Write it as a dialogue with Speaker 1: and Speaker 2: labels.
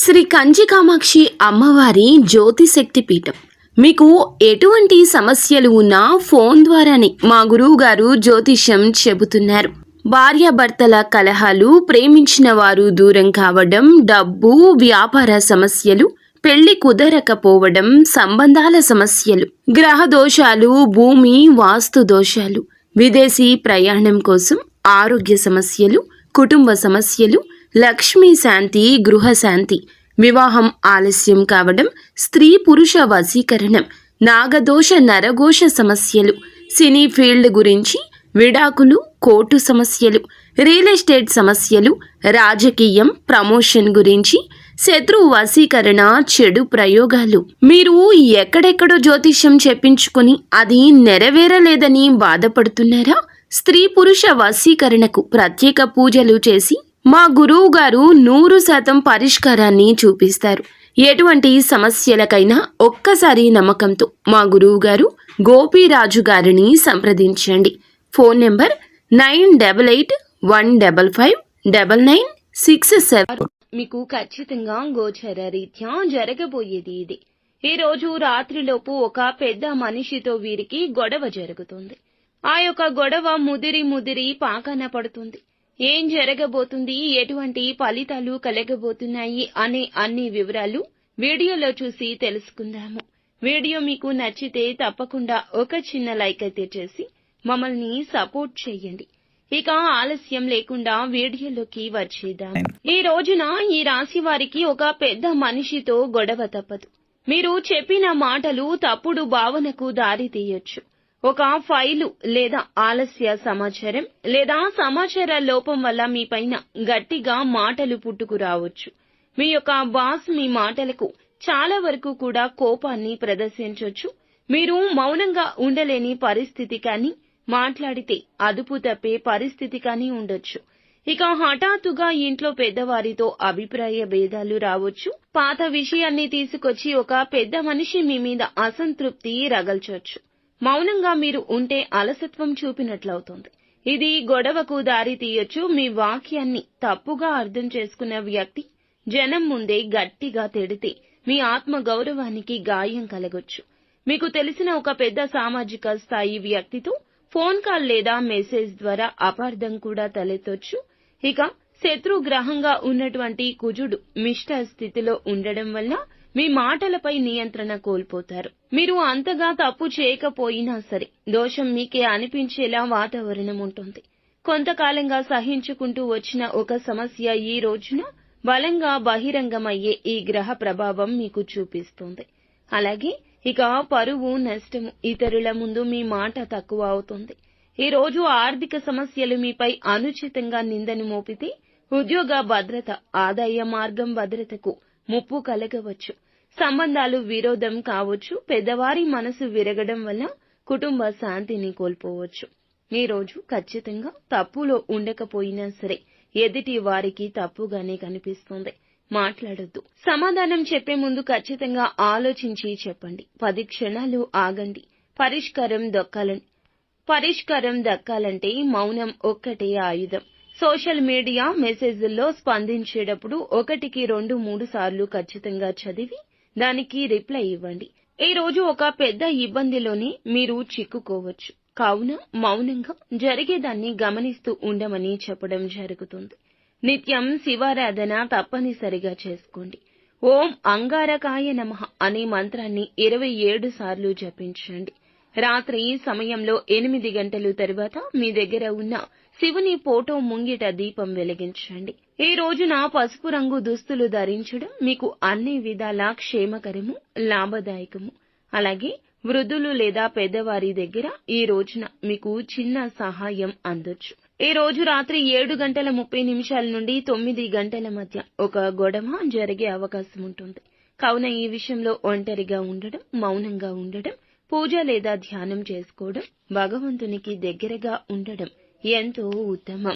Speaker 1: శ్రీ కంచి కామాక్షి అమ్మవారి జ్యోతిశక్తి పీఠం. మీకు ఎటువంటి సమస్యలు ఉన్నా ఫోన్ ద్వారానే మా గురువు గారు జ్యోతిష్యం చెబుతున్నారు. భార్యాభర్తల కలహాలు, ప్రేమించిన వారు దూరం కావడం, డబ్బు, వ్యాపార సమస్యలు, పెళ్లి కుదరకపోవడం, సంబంధాల సమస్యలు, గ్రహ దోషాలు, భూమి వాస్తు దోషాలు, విదేశీ ప్రయాణం కోసం, ఆరోగ్య సమస్యలు, కుటుంబ సమస్యలు, లక్ష్మీ శాంతి, గృహ శాంతి, వివాహం ఆలస్యం కావడం, స్త్రీ పురుష వశీకరణం, నాగదోష నరఘోష సమస్యలు, సినీ ఫీల్డ్ గురించి, విడాకులు, కోర్టు సమస్యలు, రియల్ ఎస్టేట్ సమస్యలు, రాజకీయం, ప్రమోషన్ గురించి, శత్రు వశీకరణ, చెడు ప్రయోగాలు. మీరు ఎక్కడెక్కడో జ్యోతిష్యం చెప్పించుకొని అది నెరవేరలేదని బాధపడుతున్నారా? స్త్రీ పురుష వశీకరణకు ప్రత్యేక పూజలు చేసి మా గురువు గారు 100% పరిష్కారాన్ని చూపిస్తారు. ఎటువంటి సమస్యలకైనా ఒక్కసారి నమ్మకంతో మా గురువు గారు గోపీరాజు గారిని సంప్రదించండి. Phone number 9815559967. మీకు ఖచ్చితంగా గోచర రీత్యా జరగబోయేది ఇది. ఈ రోజు రాత్రిలోపు ఒక పెద్ద మనిషితో వీరికి గొడవ జరుగుతుంది. ఆ యొక్క గొడవ ముదిరి పాకన పడుతుంది. ఏం జరగబోతుంది, ఎటువంటి ఫలితాలు కలగబోతున్నాయి అనే అన్ని వివరాలు వీడియోలో చూసి తెలుసుకుందాము. వీడియో మీకు నచ్చితే తప్పకుండా ఒక చిన్న లైక్ అయితే చేసి మమ్మల్ని సపోర్ట్ చేయండి. ఇక ఆలస్యం లేకుండా వీడియోలోకి వచ్చేద్దాం. ఈ రోజున ఈ రాశి వారికి ఒక పెద్ద మనిషితో గొడవ తప్పదు. మీరు చెప్పిన మాటలు తప్పుడు భావనకు దారి తీయొచ్చు. ఒక ఫైలు లేదా ఆలస్య సమాచారం లేదా సమాచార లోపం వల్ల మీ పైన గట్టిగా మాటలు పుట్టుకురావచ్చు. మీ యొక్క బాస్ మీ మాటలకు చాలా వరకు కూడా కోపాన్ని ప్రదర్శించవచ్చు. మీరు మౌనంగా ఉండలేని పరిస్థితి కానీ, మాట్లాడితే అదుపు తప్పే పరిస్థితి కానీ ఉండొచ్చు. ఇక హఠాత్తుగా ఇంట్లో పెద్దవారితో అభిప్రాయ భేదాలు రావచ్చు. పాత విషయాన్ని తీసుకొచ్చి ఒక పెద్ద మనిషి మీ మీద అసంతృప్తి రగల్చొచ్చు. మౌనంగా మీరు ఉంటే అలసత్వం చూపినట్లవుతుంది. ఇది గొడవకు దారి తీయొచ్చు. మీ వాక్యాన్ని తప్పుగా అర్థం చేసుకున్న వ్యక్తి జనం ముందే గట్టిగా తిడితే మీ ఆత్మ గౌరవానికి గాయం కలగొచ్చు. మీకు తెలిసిన ఒక పెద్ద సామాజిక స్థాయి వ్యక్తితో ఫోన్ కాల్ లేదా మెసేజ్ ద్వారా అపార్థం కూడా తలెత్తొచ్చు. ఇక శత్రుగ్రహంగా ఉన్నటువంటి కుజుడు మిష్ట స్థితిలో ఉండడం వల్ల మీ మాటలపై నియంత్రణ కోల్పోతారు. మీరు అంతగా తప్పు చేయకపోయినా సరే దోషం మీకే అనిపించేలా వాతావరణం ఉంటుంది. కొంతకాలంగా సహించుకుంటూ వచ్చిన ఒక సమస్య ఈ రోజున బలంగా బహిరంగమయ్యే ఈ గ్రహ ప్రభావం మీకు చూపిస్తుంది. అలాగే ఇక పరువు నష్టము, ఇతరుల ముందు మీ మాట తక్కువ అవుతుంది. ఈ రోజు ఆర్థిక సమస్యలు మీపై అనుచితంగా నిందను మోపితే ఉద్యోగ భద్రత, ఆదాయ మార్గం భద్రతకు ముప్పు కలగవచ్చు. సంబంధాలు విరోధం కావచ్చు. పెద్దవారి మనసు విరగడం వల్ల కుటుంబ శాంతిని కోల్పోవచ్చు. ఈ రోజు ఖచ్చితంగా తప్పులో ఉండకపోయినా సరే ఎదుటి వారికి తప్పుగానే కనిపిస్తుంది. మాట్లాడొద్దు. సమాధానం చెప్పే ముందు ఖచ్చితంగా ఆలోచించి చెప్పండి. 10 క్షణాలు ఆగండి. పరిష్కారం దక్కాలంటే మౌనం ఒక్కటే ఆయుధం. సోషల్ మీడియా మెసేజ్ల్లో స్పందించేటప్పుడు 1కి 2-3 సార్లు ఖచ్చితంగా చదివి దానికి రిప్లై ఇవ్వండి. ఈ రోజు ఒక పెద్ద ఇబ్బందిలోనే మీరు చిక్కుకోవచ్చు. కావున మౌనంగా జరిగేదాన్ని గమనిస్తూ ఉండమని చెప్పడం జరుగుతుంది. నిత్యం శివారాధన తప్పనిసరిగా చేసుకోండి. ఓం అంగారకాయ నమః అనే మంత్రాన్ని 27 సార్లు జపించండి. రాత్రి సమయంలో 8 గంటలు తరువాత మీ దగ్గర ఉన్న శివుని ఫోటో ముంగిట దీపం వెలిగించండి. ఈ రోజున పసుపు రంగు దుస్తులు ధరించడం మీకు అన్ని విధాలా క్షేమకరము, లాభదాయకము. అలాగే వృద్ధులు లేదా పెద్దవారి దగ్గర ఈ రోజున మీకు చిన్న సహాయం అందొచ్చు. ఈ రోజు రాత్రి 7:30 నుండి 9 గంటల మధ్య ఒక గొడవ జరిగే అవకాశం ఉంటుంది. కావున ఈ విషయంలో ఒంటరిగా ఉండడం, మౌనంగా ఉండడం, పూజ లేదా ధ్యానం చేసుకోవడం, భగవంతునికి దగ్గరగా ఉండడం ఎంతో ఉత్తమం.